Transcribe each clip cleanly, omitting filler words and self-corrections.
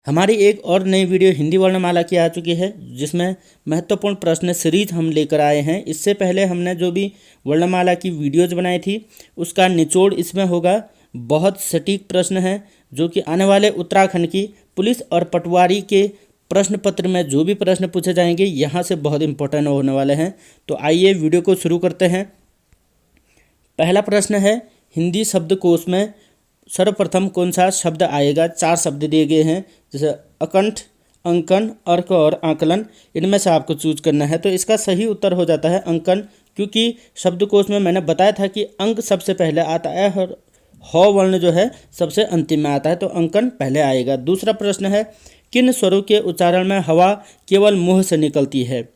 हमारी एक और नई वीडियो हिंदी वर्णमाला की आ चुकी है, जिसमें महत्वपूर्ण प्रश्न सीरीज हम लेकर आए हैं। इससे पहले हमने जो भी वर्णमाला की वीडियोज बनाई थी उसका निचोड़ इसमें होगा। बहुत सटीक प्रश्न हैं जो कि आने वाले उत्तराखंड की पुलिस और पटवारी के प्रश्न पत्र में जो भी प्रश्न पूछे जाएंगे यहाँ से बहुत इंपॉर्टेंट होने वाले हैं। तो आइए वीडियो को शुरू करते हैं। पहला प्रश्न है, हिंदी शब्दकोश में सर्वप्रथम कौन सा शब्द आएगा। 4 शब्द दिए गए हैं, जैसे अकंठ, अंकन, अर्क और आकलन। इनमें से आपको चूज करना है। तो इसका सही उत्तर हो जाता है अंकन, क्योंकि शब्दकोश में मैंने बताया था कि अंक सबसे पहले आता है और ह वर्ण जो है सबसे अंतिम में आता है, तो अंकन पहले आएगा। दूसरा प्रश्न है, किन स्वरों के उच्चारण में हवा केवल मुंह से निकलती है,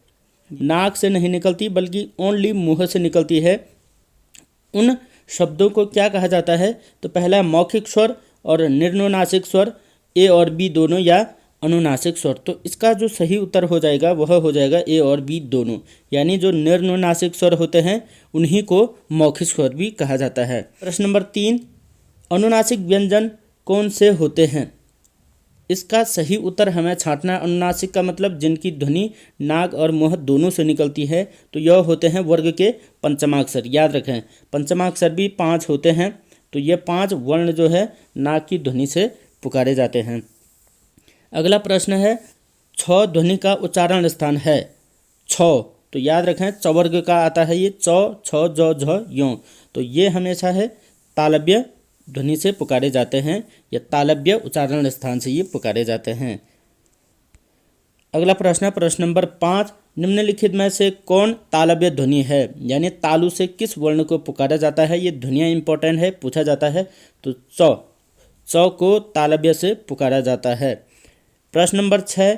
नाक से नहीं निकलती बल्कि ओनली मुंह से निकलती है। उन शब्दों को क्या कहा जाता है। तो पहला है मौखिक स्वर और निर्नुनासिक स्वर, ए और बी दोनों, या अनुनासिक स्वर। तो इसका जो सही उत्तर हो जाएगा वह हो जाएगा ए और बी दोनों, यानी जो निर्नुनासिक स्वर होते हैं उन्हीं को मौखिक स्वर भी कहा जाता है। प्रश्न नंबर 3, अनुनासिक व्यंजन कौन से होते हैं। इसका सही उत्तर हमें छांटना। अनुनासिक का मतलब जिनकी ध्वनि नाक और मुंह दोनों से निकलती है, तो यह होते हैं वर्ग के पंचमाक्षर। याद रखें, पंचमाक्षर भी 5 होते हैं, तो ये 5 वर्ण जो है नाक की ध्वनि से पुकारे जाते हैं। अगला प्रश्न है, छ ध्वनि का उच्चारण स्थान है। छ, तो याद रखें चवर्ग का आता है ये, चौ, छ, जौ, झ, यों। तो ये हमेशा है तालव्य ध्वनि से पुकारे जाते हैं, या तालव्य उच्चारण स्थान से ये पुकारे जाते हैं। अगला प्रश्न है प्रश्न नंबर 5, निम्नलिखित में से कौन तालव्य ध्वनि है, यानी तालु से किस वर्ण को पुकारा जाता है। ये ध्वनियाँ इंपॉर्टेंट है, पूछा जाता है। तो चौ को तालव्य से पुकारा जाता है। प्रश्न नंबर 6,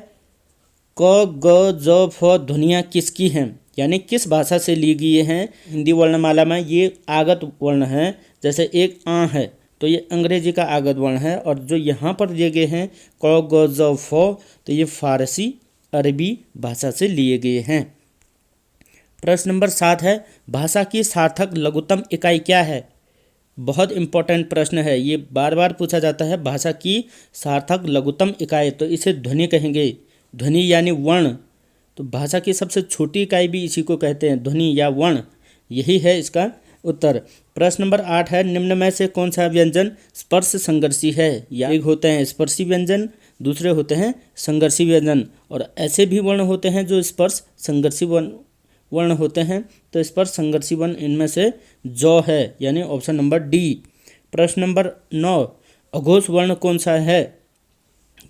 क, ग, ज, फ ध्वनियाँ किसकी हैं, यानी किस भाषा से ली गई हैं। हिंदी वर्णमाला में ये आगत वर्ण हैं, जैसे एक आ है तो ये अंग्रेजी का आगत वर्ण है, और जो यहाँ पर दिए गए हैं क, ग, ज, फ, तो ये फारसी अरबी भाषा से लिए गए हैं। प्रश्न नंबर 7 है, भाषा की सार्थक लघुत्तम इकाई क्या है। बहुत इंपॉर्टेंट प्रश्न है, ये बार बार पूछा जाता है। भाषा की सार्थक लघुत्तम इकाई, तो इसे ध्वनि कहेंगे। ध्वनि यानी वर्ण, तो भाषा की सबसे छोटी इकाई भी इसी को कहते हैं, ध्वनि या वर्ण। यही है इसका उत्तर। प्रश्न नंबर 8 है, निम्न में से कौन सा व्यंजन स्पर्श संघर्षी है। या एक होते हैं स्पर्शी व्यंजन, दूसरे होते हैं संघर्षी व्यंजन, और ऐसे भी वर्ण होते हैं जो स्पर्श संघर्षी वर्ण होते हैं। तो स्पर्श संघर्षी वर्ण इनमें से जौ है, यानी ऑप्शन नंबर डी। प्रश्न नंबर 9, अघोष वर्ण कौन सा है,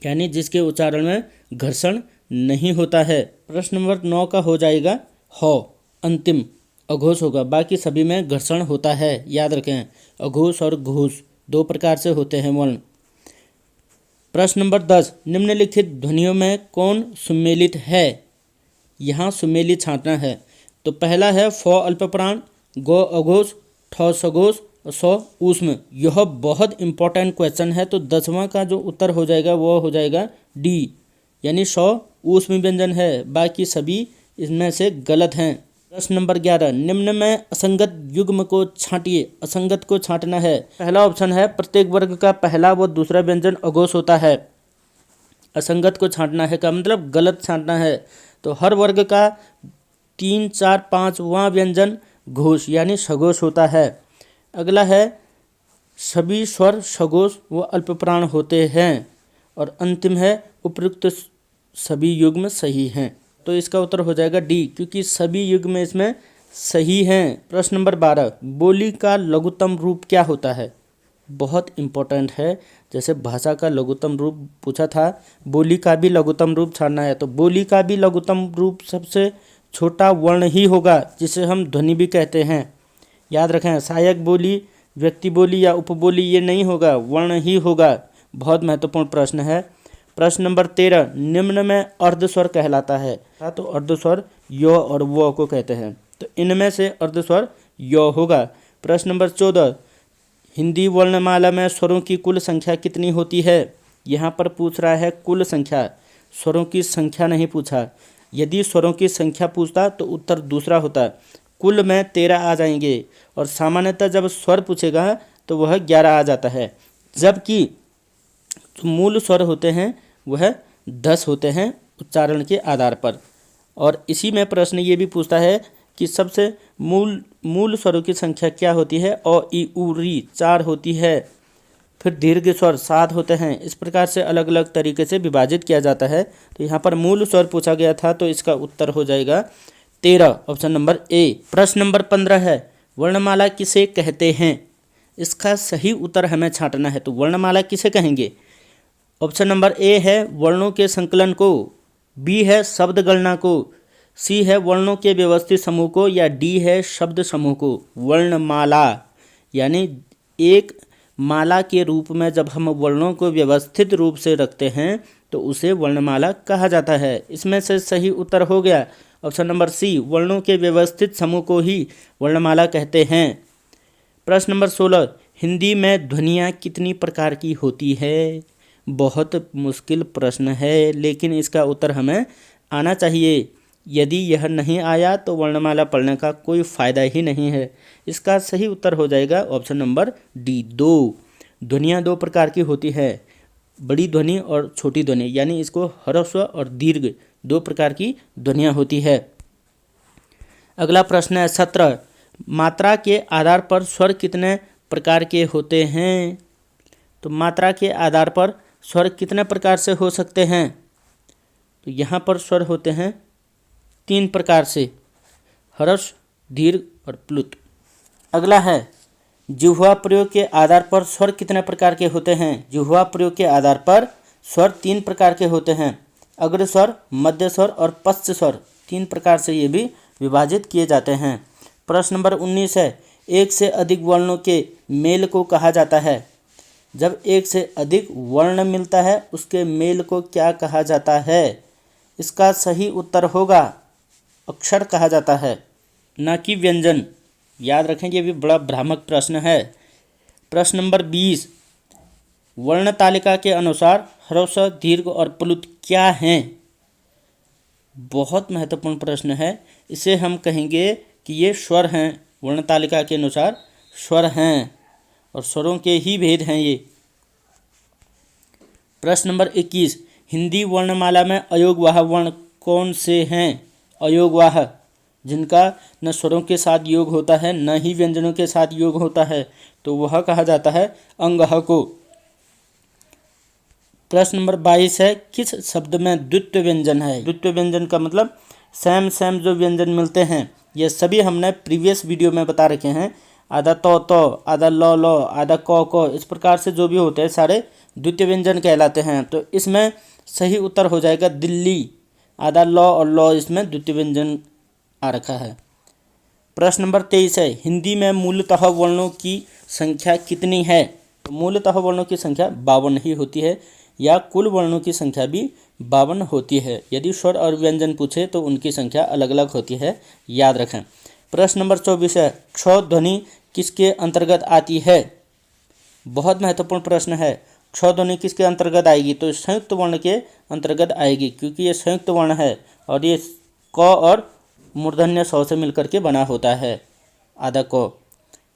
यानी जिसके उच्चारण में घर्षण नहीं होता है। प्रश्न नंबर 9 का हो जाएगा ह, अंतिम अघोष होगा, बाकी सभी में घर्षण होता है। याद रखें, अघोष और घोष 2 प्रकार से होते हैं वर्ण। प्रश्न नंबर 10, निम्नलिखित ध्वनियों में कौन सुमेलित है। यहाँ सुमेलित छांटना है। तो पहला है फ अल्पप्राण, गो अघोष, ठ सघोष और स ऊष्म। यह बहुत इंपॉर्टेंट क्वेश्चन है, तो 10वां का जो उत्तर हो जाएगा वो हो जाएगा डी, यानी स ऊष्म व्यंजन है, बाकी सभी इसमें से गलत हैं। प्रश्न नंबर 11, निम्न में असंगत युग्म को छांटिए। असंगत को छांटना है। पहला ऑप्शन है, प्रत्येक वर्ग का पहला व दूसरा व्यंजन अघोष होता है। असंगत को छांटना है का मतलब गलत छांटना है। तो हर वर्ग का 3, 4, 5वां व्यंजन घोष यानी सघोष होता है। अगला है, सभी स्वर सघोष व अल्पप्राण होते हैं। और अंतिम है, उपयुक्त सभी युग्म सही हैं। तो इसका उत्तर हो जाएगा डी, क्योंकि सभी युग्म इसमें सही हैं। प्रश्न नंबर 12, बोली का लघुत्तम रूप क्या होता है। बहुत इंपॉर्टेंट है, जैसे भाषा का लघुत्तम रूप पूछा था, बोली का भी लघुत्तम रूप छानना है। तो बोली का भी लघुत्तम रूप सबसे छोटा वर्ण ही होगा, जिसे हम ध्वनि भी कहते हैं। याद रखें, सहायक बोली, व्यक्ति बोली या उपबोली ये नहीं होगा, वर्ण ही होगा। बहुत महत्वपूर्ण प्रश्न है। प्रश्न नंबर 13, निम्न में अर्धस्वर कहलाता है। तो अर्धस्वर यो और वो को कहते हैं, तो इनमें से अर्धस्वर यो होगा। प्रश्न नंबर 14, हिंदी वर्णमाला में स्वरों की कुल संख्या कितनी होती है। यहाँ पर पूछ रहा है कुल संख्या, स्वरों की संख्या नहीं पूछा। यदि स्वरों की संख्या पूछता तो उत्तर दूसरा होता, कुल में 13 आ जाएंगे, और सामान्यतः जब स्वर पूछेगा तो वह 11 आ जाता है। जबकि मूल स्वर होते हैं वह 10 होते हैं उच्चारण के आधार पर। और इसी में प्रश्न ये भी पूछता है कि सबसे मूल स्वरों की संख्या क्या होती है। अ इ उ री 4 होती है, फिर दीर्घ स्वर 7 होते हैं। इस प्रकार से अलग अलग तरीके से विभाजित किया जाता है। तो यहाँ पर मूल स्वर पूछा गया था, तो इसका उत्तर हो जाएगा 13, ऑप्शन नंबर ए। प्रश्न नंबर 15 है, वर्णमाला किसे कहते हैं। इसका सही उत्तर हमें छांटना है। तो वर्णमाला किसे कहेंगे। ऑप्शन नंबर ए है वर्णों के संकलन को, बी है शब्द गणना को, सी है वर्णों के व्यवस्थित समूह को, या डी है शब्द समूह को। वर्णमाला यानी एक माला के रूप में जब हम वर्णों को व्यवस्थित रूप से रखते हैं तो उसे वर्णमाला कहा जाता है। इसमें से सही उत्तर हो गया ऑप्शन नंबर सी, वर्णों के व्यवस्थित समूह को ही वर्णमाला कहते हैं। प्रश्न नंबर 16, हिंदी में ध्वनियाँ कितनी प्रकार की होती है। बहुत मुश्किल प्रश्न है, लेकिन इसका उत्तर हमें आना चाहिए। यदि यह नहीं आया तो वर्णमाला पढ़ने का कोई फ़ायदा ही नहीं है। इसका सही उत्तर हो जाएगा ऑप्शन नंबर डी, 2। ध्वनियाँ 2 प्रकार की होती है, बड़ी ध्वनि और छोटी ध्वनि, यानी इसको ह्रस्व और दीर्घ 2 प्रकार की ध्वनियाँ होती है। अगला प्रश्न है 17, मात्रा के आधार पर स्वर कितने प्रकार के होते हैं। तो मात्रा के आधार पर स्वर कितने प्रकार से हो सकते हैं। तो यहाँ पर स्वर होते हैं 3 प्रकार से, ह्रस्व, दीर्घ और प्लुत। अगला है, जिह्वा प्रयोग के आधार पर स्वर कितने प्रकार के होते हैं। जिह्वा प्रयोग के आधार पर स्वर 3 प्रकार के होते हैं, अग्र स्वर, मध्य स्वर और पश्च स्वर। 3 प्रकार से ये भी विभाजित किए जाते हैं। प्रश्न नंबर 19 है, एक से अधिक वर्णों के मेल को कहा जाता है। जब एक से अधिक वर्ण मिलता है उसके मेल को क्या कहा जाता है। इसका सही उत्तर होगा अक्षर कहा जाता है, न कि व्यंजन। याद रखें, ये भी बड़ा भ्रामक प्रश्न है। प्रश्न नंबर 20, वर्ण तालिका के अनुसार ह्रस्व, दीर्घ और प्लुत क्या हैं। बहुत महत्वपूर्ण प्रश्न है। इसे हम कहेंगे कि ये स्वर हैं। वर्ण तालिका के अनुसार स्वर हैं और स्वरों के ही भेद हैं ये। प्रश्न नंबर 21, हिंदी वर्णमाला में अयोगवाह वर्ण कौन से हैं। अयोगवाह, जिनका न स्वरों के साथ योग होता है न ही व्यंजनों के साथ योग होता है, तो वह कहा जाता है अंगह को। प्रश्न नंबर 22 है, किस शब्द में द्वित्व व्यंजन है। द्वित्व व्यंजन का मतलब सेम जो व्यंजन मिलते हैं, ये सभी हमने प्रीवियस वीडियो में बता रखे हैं। आधा तो, आधा लो, आधा को, इस प्रकार से जो भी होते हैं सारे द्वितीय व्यंजन कहलाते हैं। तो इसमें सही उत्तर हो जाएगा दिल्ली। आधा लो और लो इसमें द्वितीय व्यंजन आ रखा है। प्रश्न नंबर 23 है, हिंदी में मूलतः वर्णों की संख्या कितनी है। तो मूलतः वर्णों की संख्या 52 ही होती है, या कुल वर्णों की संख्या भी 52 होती है। यदि स्वर और व्यंजन पूछे तो उनकी संख्या अलग अलग होती है, याद रखें। प्रश्न नंबर 24 है, क्ष ध्वनि किसके अंतर्गत आती है। बहुत महत्वपूर्ण प्रश्न है। क्ष ध्वनि किसके अंतर्गत आएगी। तो संयुक्त वर्ण के अंतर्गत आएगी, क्योंकि ये संयुक्त वर्ण है और ये क और मूर्धन्य स से मिलकर के बना होता है, आधा क।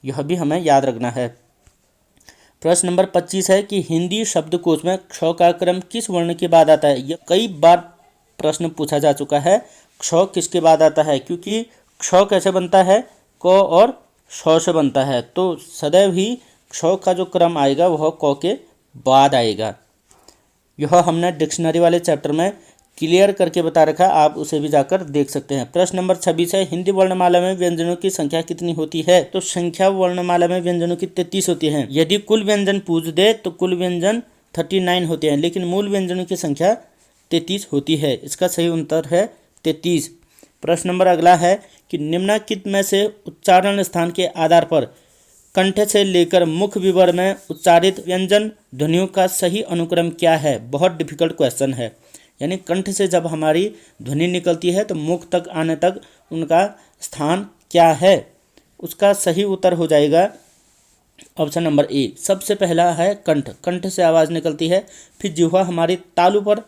यह भी हमें याद रखना है। प्रश्न नंबर 25 है कि हिंदी शब्दकोश में क्ष का क्रम किस वर्ण के बाद आता है। यह कई बार प्रश्न पूछा जा चुका है, क्ष किसके बाद आता है, क्योंकि क्ष कैसे बनता है, क और श से बनता है। तो सदैव ही क्ष का जो क्रम आएगा वह क के बाद आएगा। यह हमने डिक्शनरी वाले चैप्टर में क्लियर करके बता रखा, आप उसे भी जाकर देख सकते हैं। प्रश्न नंबर 26 है, हिंदी वर्णमाला में व्यंजनों की संख्या कितनी होती है। तो संख्या वर्णमाला में व्यंजनों की 33 होती है। यदि कुल व्यंजन पूछ दे तो कुल व्यंजन 39 होते हैं, लेकिन मूल व्यंजनों की संख्या 33 होती है। इसका सही उत्तर है 33। प्रश्न नंबर अगला है कि निम्नलिखित में से उच्चारण स्थान के आधार पर कंठ से लेकर मुख विवर में उच्चारित व्यंजन ध्वनियों का सही अनुक्रम क्या है। बहुत डिफिकल्ट क्वेश्चन है। यानी कंठ से जब हमारी ध्वनि निकलती है तो मुख तक आने तक उनका स्थान क्या है। उसका सही उत्तर हो जाएगा ऑप्शन नंबर ए। सबसे पहला है कंठ। कंठ से आवाज़ निकलती है, फिर जिह्वा हमारी तालू पर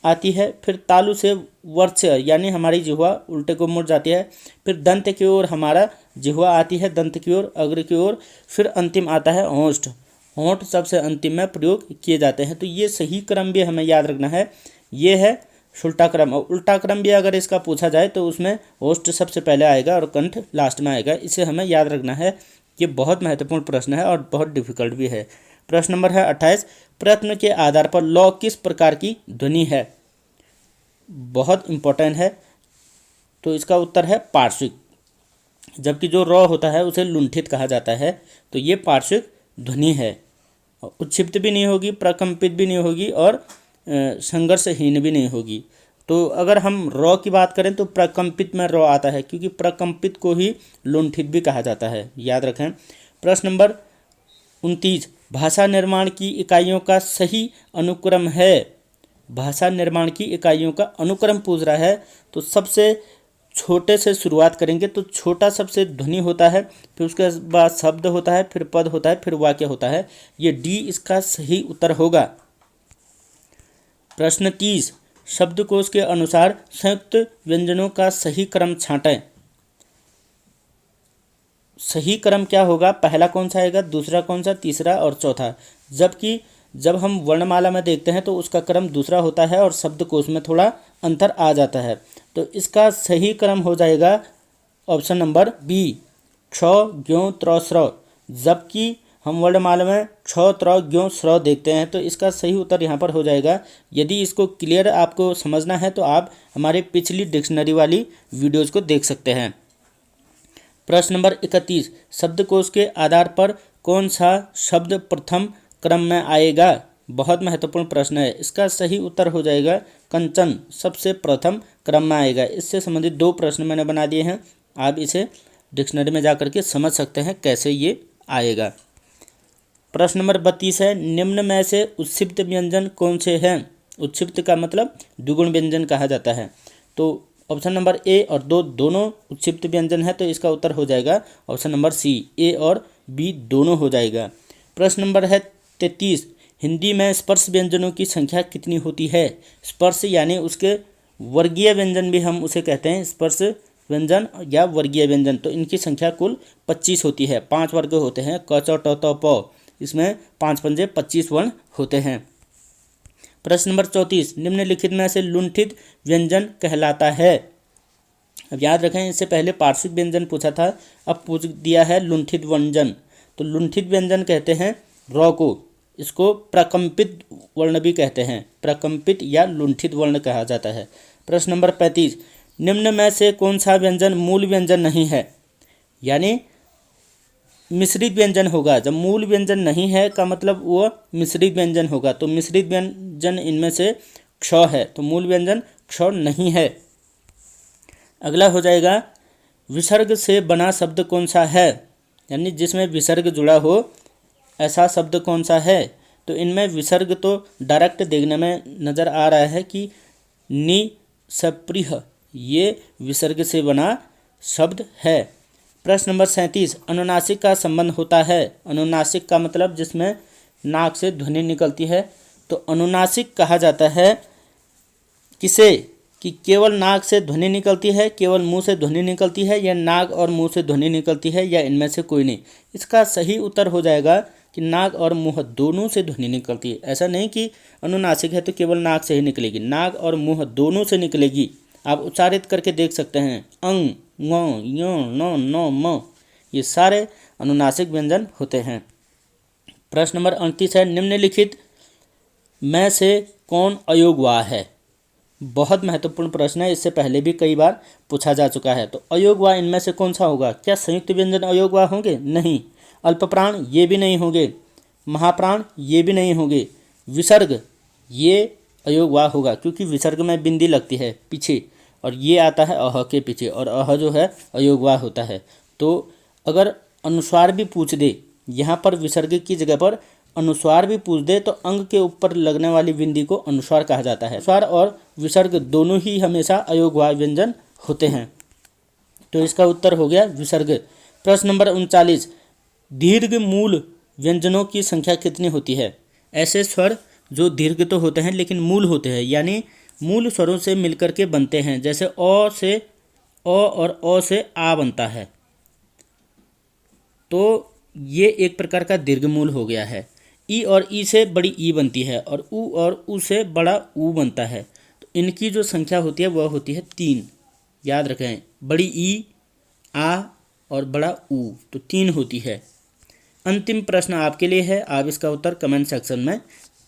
आती है, फिर तालू से वर्च यानी हमारी जिह्वा उल्टे को मुड़ जाती है, फिर दंत की ओर हमारा जिह्वा आती है, दंत की ओर, अग्र की ओर, फिर अंतिम आता है ओष्ठ। होंठ सबसे अंतिम में प्रयोग किए जाते हैं। तो ये सही क्रम भी हमें याद रखना है, ये है उल्टा क्रम। और उल्टा क्रम भी अगर इसका पूछा जाए तो उसमें ओष्ठ सबसे पहले आएगा और कंठ लास्ट में आएगा। इसे हमें याद रखना है। ये बहुत महत्वपूर्ण प्रश्न है और बहुत डिफिकल्ट भी है। प्रश्न नंबर है 28, प्रश्न के आधार पर लौ किस प्रकार की ध्वनि है? बहुत इंपॉर्टेंट है। तो इसका उत्तर है पार्श्विक। जबकि जो रॉ होता है उसे लुंठित कहा जाता है। तो ये पार्श्विक ध्वनि है। उच्छिप्त भी नहीं होगी, प्रकंपित भी नहीं होगी और संघर्षहीन भी नहीं होगी। तो अगर हम रॉ की बात करें तो प्रकंपित में रॉ आता है, क्योंकि प्रकंपित को ही लुंठित भी कहा जाता है, याद रखें। प्रश्न नंबर 29, भाषा निर्माण की इकाइयों का सही अनुक्रम है। भाषा निर्माण की इकाइयों का अनुक्रम पूछ रहा है। तो सबसे छोटे से शुरुआत करेंगे। तो छोटा सबसे ध्वनि होता है, फिर उसके बाद शब्द होता है, फिर पद होता है, फिर वाक्य होता है। ये डी इसका सही उत्तर होगा। प्रश्न 30, शब्दकोश के अनुसार संयुक्त व्यंजनों का सही क्रम छांटें। सही क्रम क्या होगा? पहला कौन सा आएगा, दूसरा कौन सा, तीसरा और चौथा। जबकि जब हम वर्णमाला में देखते हैं तो उसका क्रम दूसरा होता है और शब्दकोश में थोड़ा अंतर आ जाता है। तो इसका सही क्रम हो जाएगा ऑप्शन नंबर बी, क्ष ज्ञ त्र स्र। जबकि हम वर्णमाला में क्ष त्र ज्ञ स्र देखते हैं। तो इसका सही उत्तर यहाँ पर हो जाएगा। यदि इसको क्लियर आपको समझना है तो आप हमारे पिछली डिक्शनरी वाली वीडियोज़ को देख सकते हैं। प्रश्न नंबर 31, शब्दकोश के आधार पर कौन सा शब्द प्रथम क्रम में आएगा? बहुत महत्वपूर्ण प्रश्न है। इसका सही उत्तर हो जाएगा कंचन सबसे प्रथम क्रम में आएगा। इससे संबंधित 2 प्रश्न मैंने बना दिए हैं, आप इसे डिक्शनरी में जा करके समझ सकते हैं कैसे ये आएगा। प्रश्न नंबर 32 है, निम्न में से उत्क्षिप्त व्यंजन कौन से हैं? उत्क्षिप्त का मतलब द्विगुण व्यंजन कहा जाता है। तो ऑप्शन नंबर ए और दो दोनों उत्क्षिप्त व्यंजन है। तो इसका उत्तर हो जाएगा ऑप्शन नंबर सी, ए और बी दोनों हो जाएगा। प्रश्न नंबर है 33, हिंदी में स्पर्श व्यंजनों की संख्या कितनी होती है? स्पर्श यानी उसके वर्गीय व्यंजन भी हम उसे कहते हैं, स्पर्श व्यंजन या वर्गीय व्यंजन। तो इनकी संख्या कुल 25 होती है। 5 वर्ग होते हैं, क च ट त प। इसमें 5 पंजे 25 वर्ण होते हैं। प्रश्न नंबर 34, निम्नलिखित में से लुंठित व्यंजन कहलाता है। अब याद रखें, इससे पहले पार्श्विक व्यंजन पूछा था, अब पूछ दिया है लुंठित व्यंजन। तो लुंठित व्यंजन कहते हैं रॉ को। इसको प्रकंपित वर्ण भी कहते हैं, प्रकंपित या लुंठित वर्ण कहा जाता है। प्रश्न नंबर 35, निम्न में से कौन सा व्यंजन मूल व्यंजन नहीं है? यानी मिश्रित व्यंजन होगा। जब मूल व्यंजन नहीं है का मतलब वो मिश्रित व्यंजन होगा। तो मिश्रित व्यंजन इनमें से क्ष है, तो मूल व्यंजन क्ष नहीं है। अगला हो जाएगा विसर्ग से बना शब्द कौन सा है? यानी जिसमें विसर्ग जुड़ा हो ऐसा शब्द कौन सा है? तो इनमें विसर्ग तो डायरेक्ट देखने में नज़र आ रहा है कि नि सप्रिह, ये विसर्ग से बना शब्द है। प्रश्न नंबर 37, अनुनासिक का संबंध होता है। अनुनासिक का मतलब जिसमें नाक से ध्वनि निकलती है। तो अनुनासिक कहा जाता है किसे? कि केवल नाक से ध्वनि निकलती है, केवल मुंह से ध्वनि निकलती है, या नाक और मुंह से ध्वनि निकलती है, या इनमें से कोई नहीं। इसका सही उत्तर हो जाएगा कि नाक और मुंह दोनों से ध्वनि निकलती है। ऐसा नहीं कि अनुनासिक है तो केवल नाक से ही निकलेगी, नाक और मुंह दोनों से निकलेगी। आप उच्चारित करके देख सकते हैं, अंग ङ य न न म, ये सारे अनुनासिक व्यंजन होते हैं। प्रश्न नंबर 38 है, निम्नलिखित में से कौन अयोगवाह है? बहुत महत्वपूर्ण प्रश्न है, इससे पहले भी कई बार पूछा जा चुका है। तो अयोगवाह इनमें से कौन सा होगा? क्या संयुक्त व्यंजन अयोगवाह होंगे? नहीं। अल्पप्राण ये भी नहीं होंगे, महाप्राण ये भी नहीं होंगे, विसर्ग ये अयोगवाह होगा, क्योंकि विसर्ग में बिंदी लगती है पीछे और ये आता है अह के पीछे, और अह जो है अयोगवाह होता है। तो अगर अनुस्वार भी पूछ दे, यहाँ पर विसर्ग की जगह पर अनुस्वार भी पूछ दे, तो अंग के ऊपर लगने वाली बिंदी को अनुस्वार कहा जाता है। अनुस्वार और विसर्ग दोनों ही हमेशा अयोगवाह व्यंजन होते हैं। तो इसका उत्तर हो गया विसर्ग। प्रश्न नंबर 39, दीर्घ मूल व्यंजनों की संख्या कितनी होती है? ऐसे स्वर जो दीर्घ तो होते हैं लेकिन मूल होते हैं, यानी मूल स्वरों से मिलकर के बनते हैं। जैसे अ से अ और अ से आ बनता है, तो ये एक प्रकार का दीर्घ मूल हो गया है। ई और ई से बड़ी ई बनती है और ऊ से बड़ा ऊ बनता है। तो इनकी जो संख्या होती है वह होती है 3। याद रखें, बड़ी ई, आ और बड़ा ऊ, तो 3 होती है। अंतिम प्रश्न आपके लिए है, आप इसका उत्तर कमेंट सेक्शन में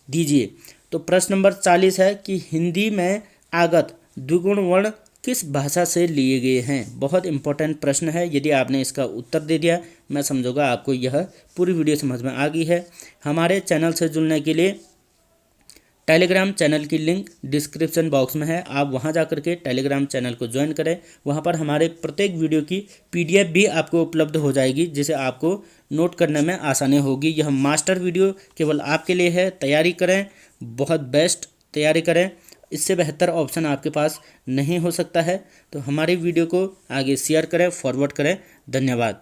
दीजिए। तो प्रश्न नंबर 40 है कि हिंदी में आगत द्विगुण वर्ण किस भाषा से लिए गए हैं। बहुत इंपॉर्टेंट प्रश्न है। यदि आपने इसका उत्तर दे दिया, मैं समझूंगा आपको यह पूरी वीडियो समझ में आ गई है। हमारे चैनल से जुड़ने के लिए टेलीग्राम चैनल की लिंक डिस्क्रिप्शन बॉक्स में है, आप वहां जाकर के टेलीग्राम चैनल को ज्वाइन करें। वहां पर हमारे प्रत्येक वीडियो की PDF भी आपको उपलब्ध हो जाएगी, जिसे आपको नोट करने में आसानी होगी। यह मास्टर वीडियो केवल आपके लिए है। तैयारी करें, बहुत बेस्ट तैयारी करें, इससे बेहतर ऑप्शन आपके पास नहीं हो सकता है। तो हमारी वीडियो को आगे शेयर करें, फॉरवर्ड करें। धन्यवाद।